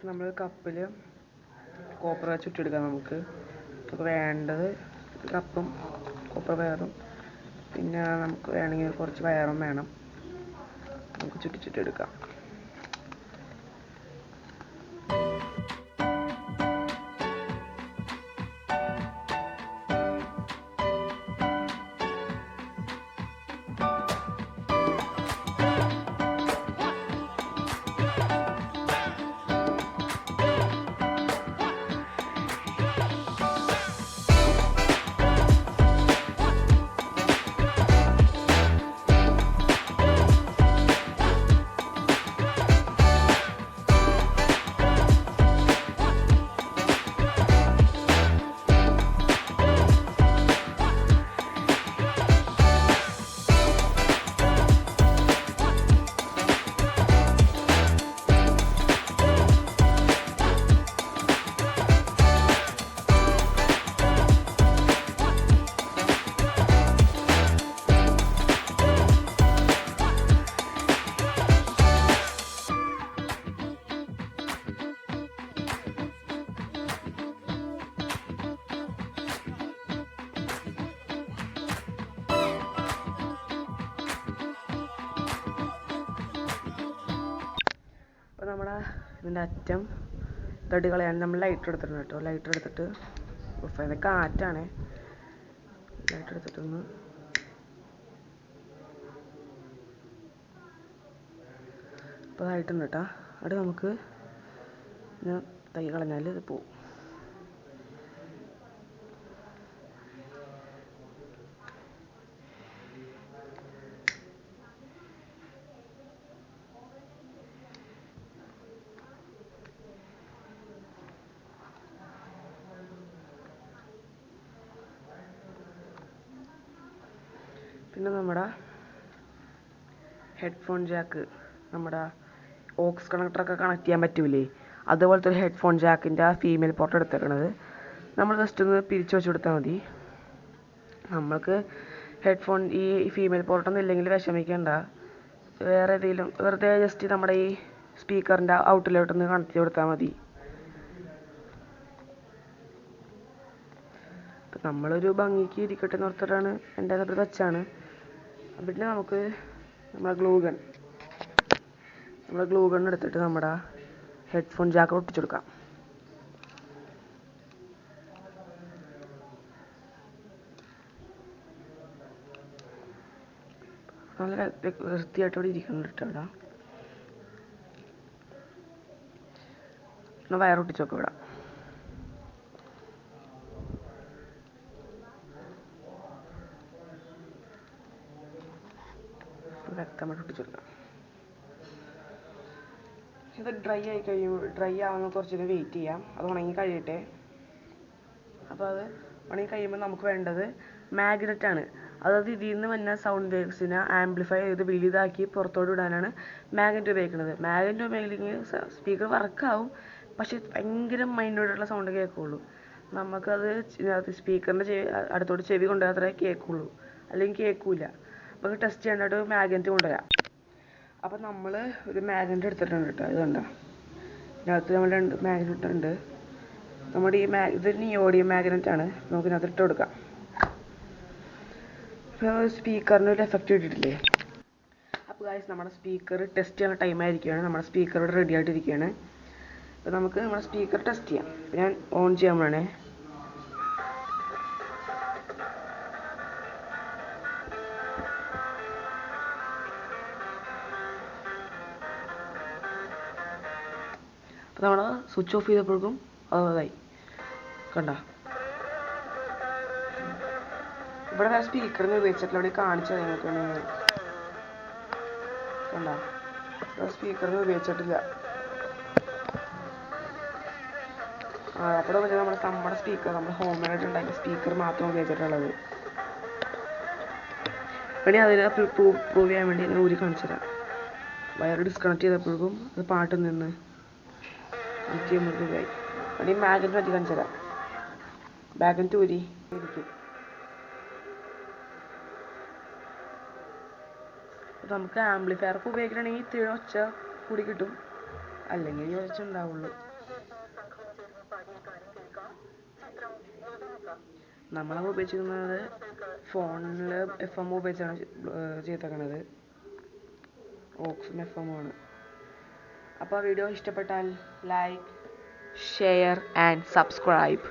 നമ്മൾ കപ്പിൽ കോപ്പർ ചുറ്റെടുക്കാം. നമുക്ക് വേണ്ടത് കപ്പും കോപ്പർ വയറും, പിന്നെ നമുക്ക് വേണമെങ്കിൽ കുറച്ച് വയറും വേണം. നമുക്ക് ചുറ്റെടുക്കാം. അപ്പോൾ നമ്മുടെ ഇതിൻ്റെ അറ്റം തടി കളയാൻ നമ്മൾ ലൈറ്റർ എടുത്തിട്ടുണ്ട് കേട്ടോ. ലൈറ്റർ എടുത്തിട്ട് അതിൻ്റെ കാറ്റാണ്. ലൈറ്റർ എടുത്തിട്ടൊന്ന് അപ്പോൾ അതായിട്ടുണ്ട് കേട്ടോ. അവിടെ നമുക്ക് തൈ കളഞ്ഞാൽ ഇത് പോവും. പിന്നെ നമ്മുടെ ഹെഡ്ഫോൺ ജാക്ക്, നമ്മുടെ ഓക്സ് കണക്ടറൊക്കെ കണക്ട് ചെയ്യാൻ പറ്റൂലേ, അതുപോലത്തെ ഒരു ഹെഡ്ഫോൺ ജാക്കിൻ്റെ ആ ഫീമെയിൽ പോർട്ട് എടുത്തേക്കണത് നമ്മൾ ജസ്റ്റ് ഒന്ന് പിരിച്ചു വെച്ച് കൊടുത്താൽ മതി. നമ്മൾക്ക് ഹെഡ്ഫോൺ ഈ ഫീമെയിൽ പോർട്ടൊന്നും ഇല്ലെങ്കിൽ വിഷമിക്കേണ്ട. വേറെ ഏതെങ്കിലും വെറുതെ ജസ്റ്റ് നമ്മുടെ ഈ സ്പീക്കറിൻ്റെ ഔട്ടിലോട്ടൊന്ന് കണക്ട് ചെയ്ത് കൊടുത്താൽ മതി. അപ്പം നമ്മളൊരു ഭംഗിക്ക് ഇരിക്കട്ടെ എന്ന് ഓർത്തിട്ടാണ് എൻ്റെ അകത്ത് വെച്ചാണ്. പിന്നെ നമുക്ക് നമ്മുടെ ഗ്ലൂ ഗൺ എടുത്തിട്ട് നമ്മുടെ ഹെഡ്ഫോൺ ജാക്ക് ഒട്ടിച്ചു കൊടുക്കാം. നല്ല വൃത്തിയായിട്ട് ഇവിടെ ഇരിക്കുന്നുണ്ട് കേട്ടോ. ഇവിടെ വയറൊട്ടിച്ച് വെക്കാം. ഇവിടെ വ്യക്തമായിട്ട് ഒട്ടിച്ചെടുക്കാം. ഇത് ഡ്രൈ ആവുന്ന കുറച്ചൊരു വെയിറ്റ് ചെയ്യാം. അത് ഉണങ്ങി കഴിയട്ടെ. അപ്പോൾ അത് ഉണങ്ങി കഴിയുമ്പോൾ നമുക്ക് വേണ്ടത് മാഗ്നറ്റാണ്. അതായത് ഇതിൽ നിന്ന് വന്ന സൗണ്ട് വേവ്സിനെ ആംപ്ലിഫൈ ചെയ്ത് വലുതാക്കി പുറത്തോട്ട് വിടാനാണ് മാഗ്നറ്റ് ഉപയോഗിക്കുന്നത്. മാഗ്നറ്റ് ഉപയോഗിക്കുന്നത് സ്പീക്കർ വർക്കാവും, പക്ഷെ ഭയങ്കര മൈന്യൂട്ടായിട്ടുള്ള സൗണ്ട് കേൾക്കുള്ളൂ. നമുക്കത് സ്പീക്കറിൻ്റെ അടുത്തോട്ട് ചെവി കൊണ്ടുപോയാൽ അത്രേ കേൾക്കുള്ളൂ, അല്ലെങ്കിൽ കേൾക്കില്ല. അപ്പോൾ ടെസ്റ്റ് ചെയ്യാനായിട്ട് മാഗ്നറ്റ് കൊണ്ടുവരാം. അപ്പോൾ നമ്മൾ ഒരു മാഗ്നറ്റ് എടുത്തിട്ടുണ്ട് കേട്ടോ. ഇത് കണ്ടോ, ഇതിനകത്ത് നമ്മൾ 2 മാഗ്നറ്റ് ഉണ്ട്. നമ്മുടെ ഈ ഇത് നിയോഡിയം മാഗ്നറ്റാണ്. നമുക്ക് ഇതിനകത്ത് ഇട്ട് കൊടുക്കാം. അപ്പോൾ സ്പീക്കറിന് ഒരു എഫക്റ്റ് ഇട്ടിട്ടില്ലേ. അപ്പോൾ ഗൈസ്, നമ്മുടെ സ്പീക്കർ ടെസ്റ്റ് ചെയ്യാൻ ടൈം ആയിരിക്കുകയാണ്. നമ്മുടെ സ്പീക്കർ ഇവിടെ റെഡി ആയിട്ടിരിക്കുകയാണ്. അപ്പോൾ നമുക്ക് നമ്മുടെ സ്പീക്കർ ടെസ്റ്റ് ചെയ്യാം. ഞാൻ ഓൺ ചെയ്യാൻ വേണേ. അപ്പോൾ നമ്മൾ സ്വിച്ച് ഓഫ് ചെയ്തപ്പോഴേക്കും അതായി കണ്ട. ഇവിടെ വേറെ സ്പീക്കറിന് ഉപയോഗിച്ചിട്ടില്ല. ഇവിടെ കാണിച്ചത് നിങ്ങൾക്ക് കണ്ട. ഇവിടെ സ്പീക്കറിന് ഉപയോഗിച്ചിട്ടില്ല. അപ്പോൾ നമ്മുടെ സ്പീക്കർ, നമ്മുടെ ഹോംമെയ്ഡ് ഉണ്ടാക്കിയ സ്പീക്കർ മാത്രം ഉപയോഗിച്ചിട്ടുള്ളത്. വേണി അതിനെ പ്രൂവ് ചെയ്യാൻ വേണ്ടി ഞാൻ ഊരി കാണിച്ചു തരാം. വയർ ഡിസ്കണക്ട് ചെയ്തപ്പോഴേക്കും അത് പാട്ട് നിന്ന് ചെയ്യുമ്പോഴത്തേക്കായി. വേണമെങ്കിൽ മാഗ്നറ്റ് പറ്റി കാണിച്ചു തരാം. മാഗ്നറ്റ് ഊരി ഇരിക്കും. നമുക്ക് ആംപ്ലിഫയർക്ക് ഉപയോഗിക്കണമെങ്കിൽ ഇത്തിരി ഒച്ച കൂടി കിട്ടും. അല്ലെങ്കിൽ കുറച്ചുണ്ടാവുള്ളൂ. നമ്മളപ്പോൾ ഉപയോഗിച്ചിരിക്കുന്നത് ഫോണിൽ FM ഉപയോഗിച്ചാണ് ചെയ്തേക്കണത്. ഓക്സും FM ആണ്. അപ്പോൾ വീഡിയോ ഇഷ്ടപ്പെട്ടാൽ ലൈക്ക്, ഷെയർ ആൻഡ് സബ്സ്ക്രൈബ്.